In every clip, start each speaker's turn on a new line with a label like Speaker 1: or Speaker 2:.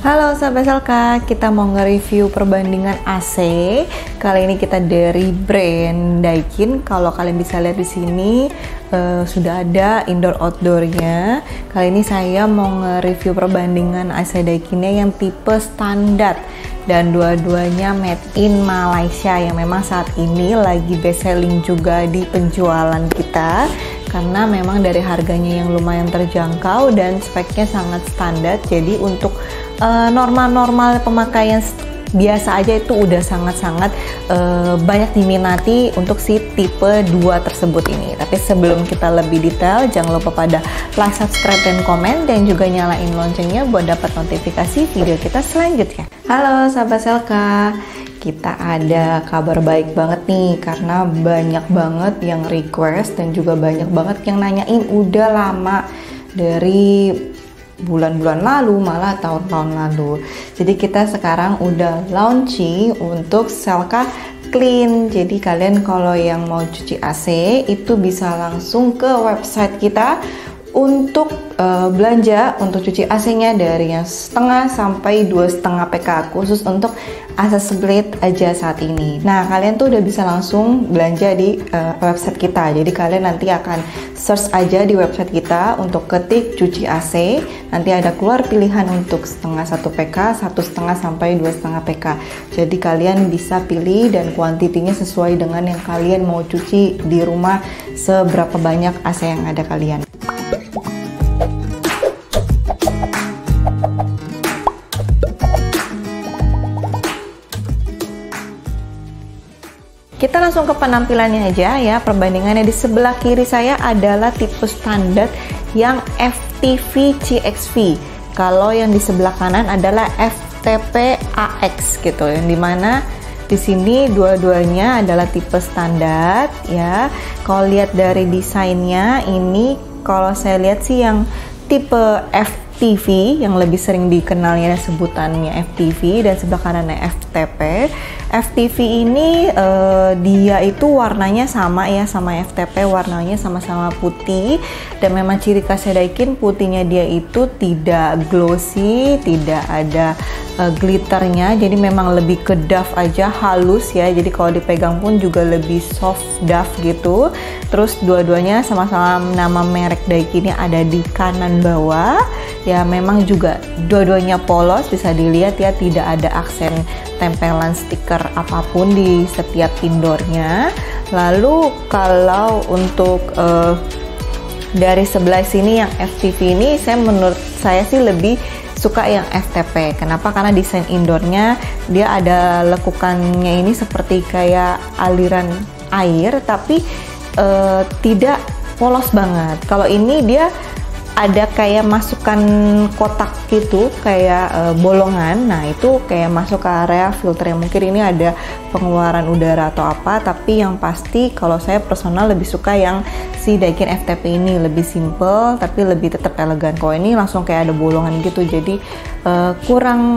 Speaker 1: Halo sahabat Selka, kita mau nge-review perbandingan AC. Kali ini kita dari brand Daikin. Kalau kalian bisa lihat di sini sudah ada indoor outdoornya. Kali ini saya mau nge-review perbandingan AC Daikinnya yang tipe standar dan dua-duanya made in Malaysia yang memang saat ini lagi best selling juga di penjualan kita. Karena memang dari harganya yang lumayan terjangkau dan speknya sangat standar, jadi untuk normal-normal pemakaian biasa aja itu udah sangat-sangat banyak diminati untuk si tipe 2 tersebut ini. Tapi sebelum kita lebih detail, jangan lupa pada like, subscribe, dan komen, dan juga nyalain loncengnya buat dapat notifikasi video kita selanjutnya. Halo sahabat Selka, kita ada kabar baik banget nih, karena banyak banget yang request dan juga banyak banget yang nanyain udah lama, dari bulan-bulan lalu, malah tahun-tahun lalu. Jadi kita sekarang udah launching untuk Selka Clean. Jadi kalian kalau yang mau cuci AC itu bisa langsung ke website kita untuk belanja untuk cuci AC-nya dari yang setengah sampai 2,5 PK, khusus untuk AC split aja saat ini. Nah, kalian tuh udah bisa langsung belanja di website kita. Jadi kalian nanti akan search aja di website kita untuk ketik cuci AC. Nanti ada keluar pilihan untuk setengah 1 PK, 1,5 sampai 2,5 PK. Jadi kalian bisa pilih dan kuantitinya sesuai dengan yang kalian mau cuci di rumah, seberapa banyak AC yang ada kalian. Kita langsung ke penampilannya aja ya. Perbandingannya di sebelah kiri saya adalah tipe standar yang FTV CXV. Kalau yang di sebelah kanan adalah FTP AX gitu, yang dimana di sini dua-duanya adalah tipe standar ya. Kalau lihat dari desainnya ini, kalau saya lihat sih yang tipe FTV yang lebih sering dikenalnya sebutannya FTV, dan sebelah kanannya FTP. FTV ini dia itu warnanya sama ya, sama FTP, warnanya sama-sama putih, dan memang ciri khasnya Daikin putihnya dia itu tidak glossy, tidak ada glitternya, jadi memang lebih ke doff aja, halus ya. Jadi kalau dipegang pun juga lebih soft doff gitu. Terus dua-duanya sama-sama nama merek Daikinnya ada di kanan bawah ya. Memang juga dua-duanya polos, bisa dilihat ya, tidak ada aksen tempelan stiker apapun di setiap indoornya. Lalu kalau untuk dari sebelah sini yang FTV ini, menurut saya sih lebih suka yang FTP. Kenapa? Karena desain indoornya dia ada lekukannya ini seperti kayak aliran air, tapi tidak polos banget. Kalau ini dia ada kayak masukan kotak gitu, kayak bolongan. Nah, itu kayak masuk ke area filter. Mungkin ini ada pengeluaran udara atau apa, tapi yang pasti kalau saya personal lebih suka yang si Daikin FTP ini, lebih simple tapi lebih tetap elegan. Kalau ini langsung kayak ada bolongan gitu, jadi kurang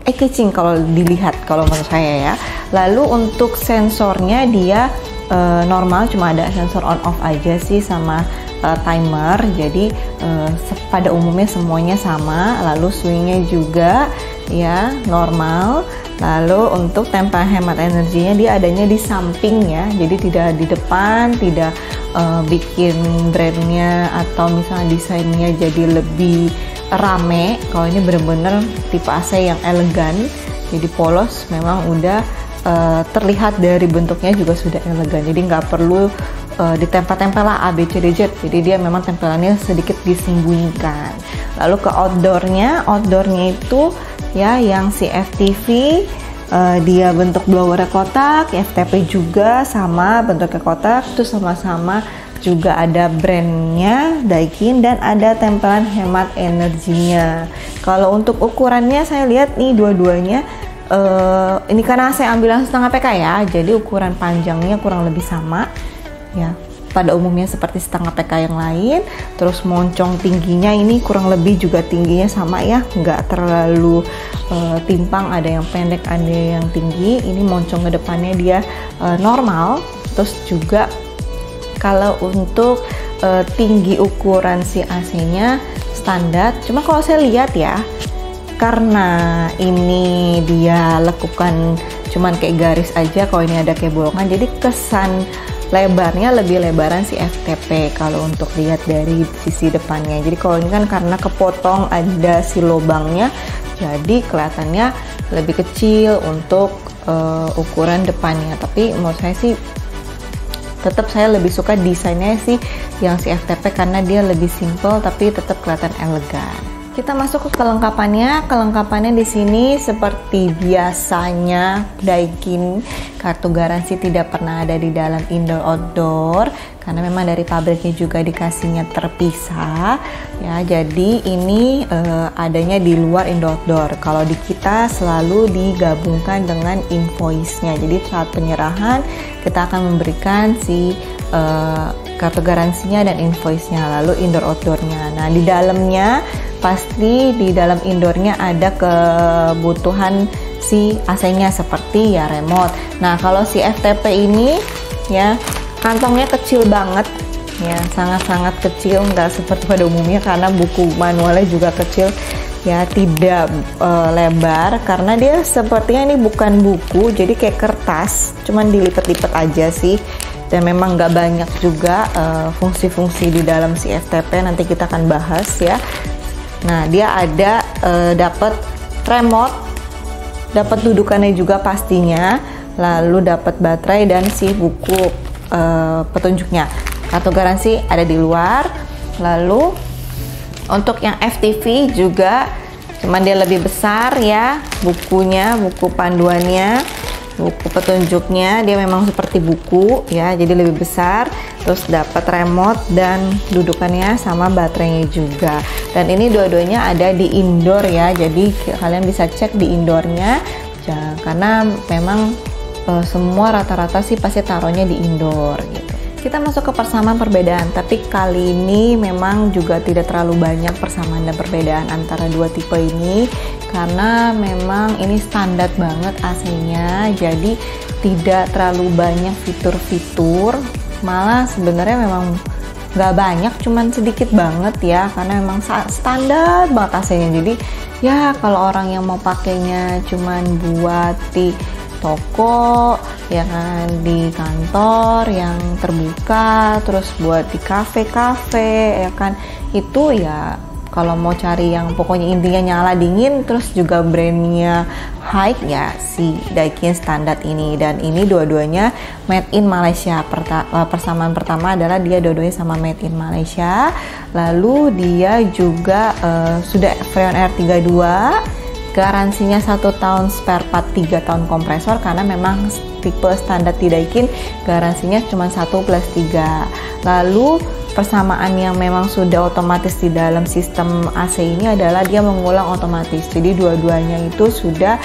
Speaker 1: eye-catching kalau dilihat, kalau menurut saya ya. Lalu untuk sensornya dia normal, cuma ada sensor on off aja sih, sama timer. Jadi pada umumnya semuanya sama. Lalu swingnya juga ya normal. Lalu untuk tempat hemat energinya dia adanya di samping ya, jadi tidak di depan, tidak bikin brandnya atau misalnya desainnya jadi lebih rame. Kalau ini bener-bener tipe AC yang elegan, jadi polos, memang udah terlihat dari bentuknya juga sudah elegan, jadi nggak perlu ditempel-tempel lah A, B, C, D, Z. Jadi dia memang tempelannya sedikit disembunyikan. Lalu ke outdoornya itu ya yang si FTV dia bentuk blowernya kotak, FTP juga sama bentuknya kotak, itu sama-sama juga ada brandnya Daikin dan ada tempelan hemat energinya. Kalau untuk ukurannya saya lihat nih dua-duanya ini karena saya ambil yang setengah PK ya, jadi ukuran panjangnya kurang lebih sama ya, pada umumnya seperti setengah PK yang lain. Terus moncong tingginya ini kurang lebih juga tingginya sama ya, nggak terlalu timpang, ada yang pendek ada yang tinggi. Ini moncong ke depannya dia normal. Terus juga kalau untuk tinggi ukuran si AC nya standar, cuma kalau saya lihat ya karena ini dia lekukan cuman kayak garis aja, kalau ini ada kayak bolongan, jadi kesan lebarnya lebih lebaran si FTP kalau untuk lihat dari sisi depannya. Jadi kalau ini kan karena kepotong ada si lubangnya, jadi kelihatannya lebih kecil untuk ukuran depannya. Tapi menurut saya sih tetap saya lebih suka desainnya sih yang si FTP karena dia lebih simple tapi tetap kelihatan elegan. Kita masuk ke kelengkapannya. Kelengkapannya di sini seperti biasanya Daikin, kartu garansi tidak pernah ada di dalam indoor outdoor karena memang dari pabriknya juga dikasihnya terpisah ya. Jadi ini adanya di luar indoor outdoor. Kalau di kita selalu digabungkan dengan invoice-nya. Jadi saat penyerahan kita akan memberikan si kartu garansinya dan invoice-nya, lalu indoor outdoor-nya. Nah, di dalamnya pasti di dalam indoornya ada kebutuhan si AC-nya seperti ya remote. Nah, kalau si FTP ini ya kantongnya kecil banget ya, sangat-sangat kecil, nggak seperti pada umumnya karena buku manualnya juga kecil ya, tidak lebar karena dia sepertinya ini bukan buku, jadi kayak kertas, cuman dilipat-lipat aja sih. Dan memang nggak banyak juga fungsi-fungsi di dalam si FTP, nanti kita akan bahas ya. Nah, dia ada dapat remote, dapat dudukannya juga pastinya, lalu dapat baterai dan si buku petunjuknya. Kartu garansi ada di luar. Lalu untuk yang FTV juga, cuman dia lebih besar ya, bukunya, buku panduannya, buku petunjuknya dia memang seperti buku ya, jadi lebih besar. Terus dapat remote dan dudukannya sama baterainya juga. Dan ini dua-duanya ada di indoor ya, jadi kalian bisa cek di indoornya ya, karena memang semua rata-rata sih pasti taruhnya di indoor gitu. Kita masuk ke persamaan perbedaan, tapi kali ini memang juga tidak terlalu banyak persamaan dan perbedaan antara dua tipe ini karena memang ini standar banget AC-nya, jadi tidak terlalu banyak fitur-fitur, malah sebenarnya memang nggak banyak, cuman sedikit banget ya karena memang standar banget AC-nya. Jadi ya kalau orang yang mau pakainya cuman buat di toko ya kan, di kantor yang terbuka, terus buat di kafe-kafe ya kan, itu ya kalau mau cari yang pokoknya intinya nyala dingin terus juga brandnya high ya si Daikin standar ini. Dan ini dua-duanya made in Malaysia. Persamaan pertama adalah dia dua-duanya sama made in Malaysia. Lalu dia juga sudah Freon Air 32, garansinya 1 tahun, spare part 3 tahun kompresor karena memang tipe standar di Daikin garansinya cuma 1+3. Lalu persamaan yang memang sudah otomatis di dalam sistem AC ini adalah dia mengulang otomatis. Jadi dua-duanya itu sudah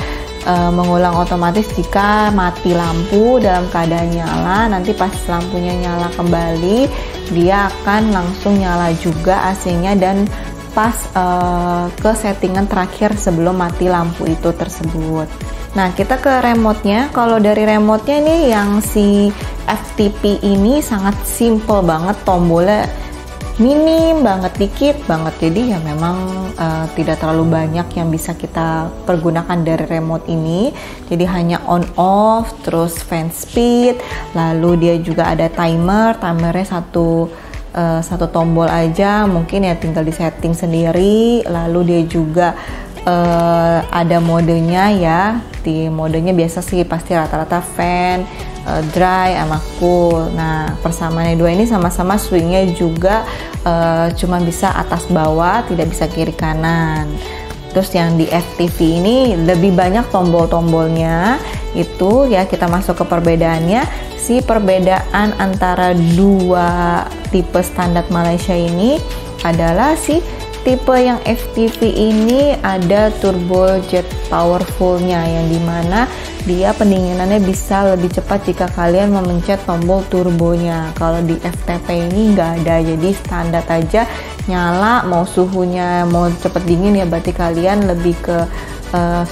Speaker 1: mengulang otomatis jika mati lampu dalam keadaan nyala, nanti pas lampunya nyala kembali dia akan langsung nyala juga AC-nya dan pas ke settingan terakhir sebelum mati lampu itu tersebut. Nah, kita ke remote-nya. Kalau dari remote-nya ini yang si FTP ini sangat simple banget, tombolnya minim banget, dikit banget. Jadi ya memang tidak terlalu banyak yang bisa kita pergunakan dari remote ini. Jadi hanya on off, terus fan speed, lalu dia juga ada timernya satu tombol aja, mungkin ya tinggal di setting sendiri. Lalu dia juga ada modenya ya, di modenya biasa sih pasti rata-rata fan, dry sama cool. Nah, persamaannya dua ini sama-sama swingnya juga cuma bisa atas bawah, tidak bisa kiri kanan. Terus yang di FTV ini lebih banyak tombol-tombolnya. Itu ya, kita masuk ke perbedaannya. Si perbedaan antara dua tipe standar Malaysia ini adalah si tipe yang FTV ini ada turbo jet powerful-nya, yang dimana dia pendinginannya bisa lebih cepat jika kalian memencet tombol turbonya. Kalau di FTP ini nggak ada, jadi standar aja nyala. Mau suhunya mau cepet dingin ya berarti kalian lebih ke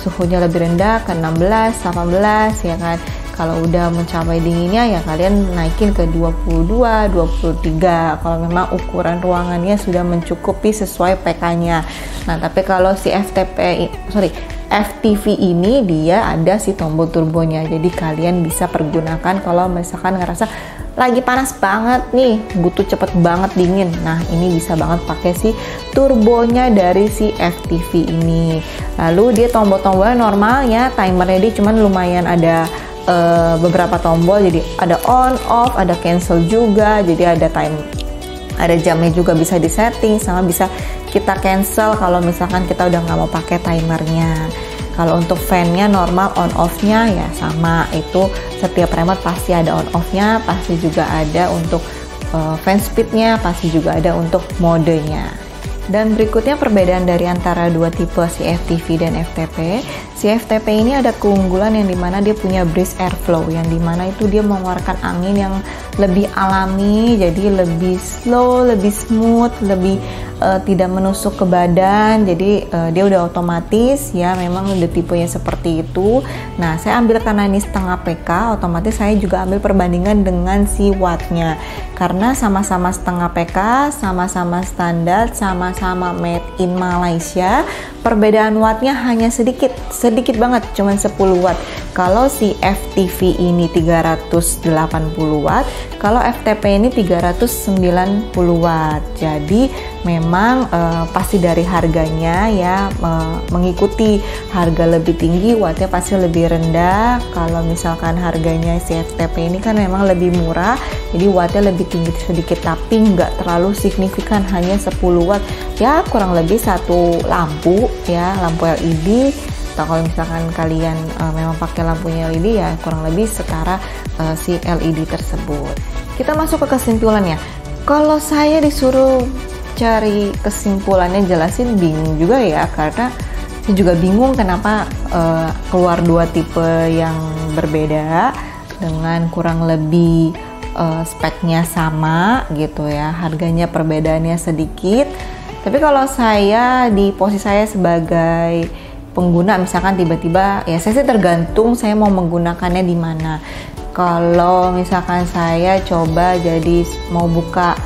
Speaker 1: suhunya lebih rendah ke 16, 18 ya kan. Kalau udah mencapai dinginnya ya kalian naikin ke 22, 23 kalau memang ukuran ruangannya sudah mencukupi sesuai PK-nya. Nah, tapi kalau si FTV ini dia ada si tombol turbonya. Jadi kalian bisa pergunakan kalau misalkan ngerasa lagi panas banget nih, butuh cepet banget dingin. Nah, ini bisa banget pakai si turbonya dari si FTV ini. Lalu dia tombol-tombolnya normal ya, timernya dia cuman lumayan ada beberapa tombol, jadi ada on, off, ada cancel juga, jadi ada jamnya juga bisa disetting, sama bisa kita cancel kalau misalkan kita udah nggak mau pakai timernya. Kalau untuk fan-nya normal on off-nya ya sama, itu setiap remote pasti ada on off-nya, pasti juga ada untuk fan speed-nya, pasti juga ada untuk modenya. Dan berikutnya perbedaan dari antara dua tipe si FTV dan FTP. Si FTP ini ada keunggulan yang dimana dia punya breeze airflow, yang dimana itu dia mengeluarkan angin yang lebih alami, jadi lebih slow, lebih smooth, lebih tidak menusuk ke badan. Jadi dia udah otomatis ya, memang udah tipenya seperti itu. Nah, saya ambil karena ini setengah PK, otomatis saya juga ambil perbandingan dengan si wattnya, karena sama-sama setengah PK, sama-sama standar, sama-sama made in Malaysia. Perbedaan wattnya hanya sedikit banget, cuman 10 watt. Kalau si FTV ini 380 watt, kalau FTP ini 390 watt. Jadi memang pasti dari harganya ya, mengikuti harga lebih tinggi, wattnya pasti lebih rendah. Kalau misalkan harganya si FTP ini kan memang lebih murah, jadi wattnya lebih tinggi sedikit, tapi nggak terlalu signifikan, hanya 10 watt ya, kurang lebih satu lampu ya, lampu LED. Atau kalau misalkan kalian memang pakai lampunya LED ya kurang lebih setara si LED tersebut. Kita masuk ke kesimpulannya. Kalau saya disuruh cari kesimpulannya, jelasin bingung juga ya, karena saya juga bingung kenapa keluar dua tipe yang berbeda dengan kurang lebih speknya sama gitu ya, harganya perbedaannya sedikit. Tapi kalau saya di posisi saya sebagai pengguna, misalkan tiba-tiba ya, saya sih tergantung saya mau menggunakannya di mana. Kalau misalkan saya coba jadi mau buka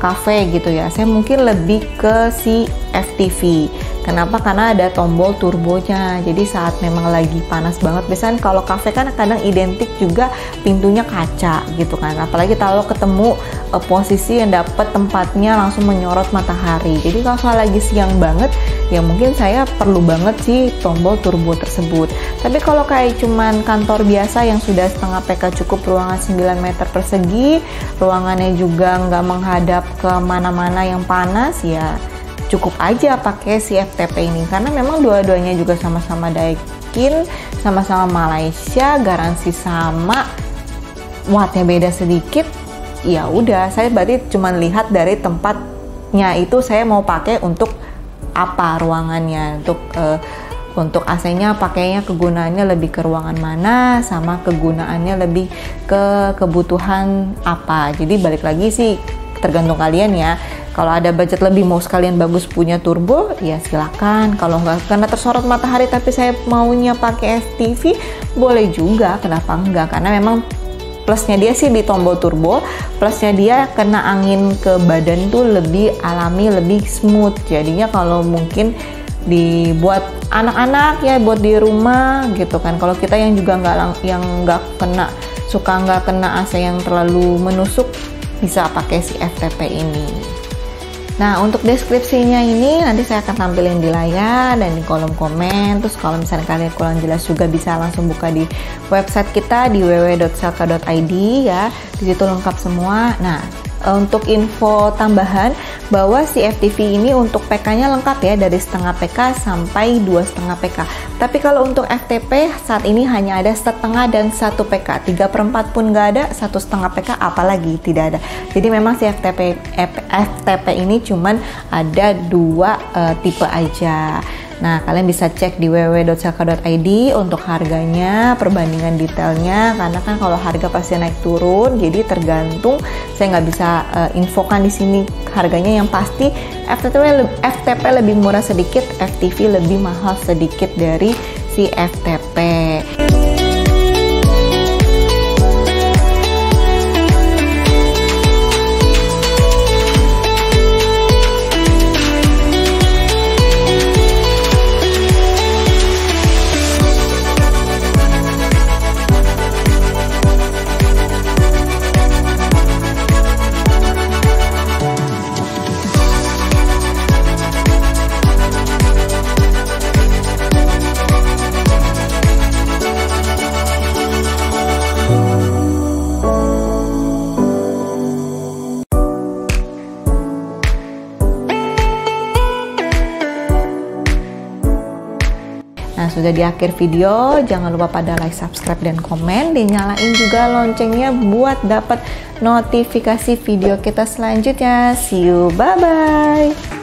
Speaker 1: cafe gitu ya, saya mungkin lebih ke si FTV. Kenapa? Karena ada tombol turbonya. Jadi saat memang lagi panas banget, biasanya kalau kafe kan kadang identik juga pintunya kaca gitu kan. Apalagi kalau ketemu posisi yang dapat tempatnya langsung menyorot matahari. Jadi kalau saya lagi siang banget, ya mungkin saya perlu banget sih tombol turbo tersebut. Tapi kalau kayak cuman kantor biasa yang sudah setengah PK, cukup ruangan 9 meter persegi, ruangannya juga nggak menghadap ke mana-mana yang panas, ya cukup aja pakai si FTP ini, karena memang dua-duanya juga sama-sama Daikin, sama-sama Malaysia, garansi sama, wattnya beda sedikit. Ya udah, saya berarti cuma lihat dari tempatnya itu saya mau pakai untuk apa ruangannya, untuk AC-nya pakainya kegunaannya lebih ke ruangan mana, sama kegunaannya lebih ke kebutuhan apa. Jadi balik lagi sih tergantung kalian ya. Kalau ada budget lebih, mau sekalian bagus punya turbo, ya silakan. Kalau nggak karena tersorot matahari tapi saya maunya pakai FTV, boleh juga, kenapa enggak? Karena memang plusnya dia sih di tombol turbo, plusnya dia kena angin ke badan tuh lebih alami, lebih smooth. Jadinya kalau mungkin dibuat anak-anak ya, buat di rumah gitu kan. Kalau kita yang juga suka nggak kena AC yang terlalu menusuk, bisa pakai si FTP ini. Nah, untuk deskripsinya ini nanti saya akan tampilin di layar dan di kolom komen. Terus kalau misalnya kalian kurang jelas juga bisa langsung buka di website kita di www.selka.id ya. Di situ lengkap semua. Nah, untuk info tambahan bahwa si FTV ini untuk PK-nya lengkap ya, dari setengah PK sampai 2,5 PK. Tapi kalau untuk FTP saat ini hanya ada setengah dan 1 PK, 3/4 pun nggak ada, 1,5 PK apalagi tidak ada. Jadi memang si FTP ini cuman ada dua tipe aja. Nah, kalian bisa cek di www.selka.id untuk harganya, perbandingan detailnya, karena kan kalau harga pasti naik turun, jadi tergantung. Saya nggak bisa infokan di sini harganya. Yang pasti FTP lebih murah sedikit, FTV lebih mahal sedikit dari si FTP. sudah di akhir video, jangan lupa pada like, subscribe, dan komen. Dinyalain juga loncengnya buat dapat notifikasi video kita selanjutnya. See you, bye-bye.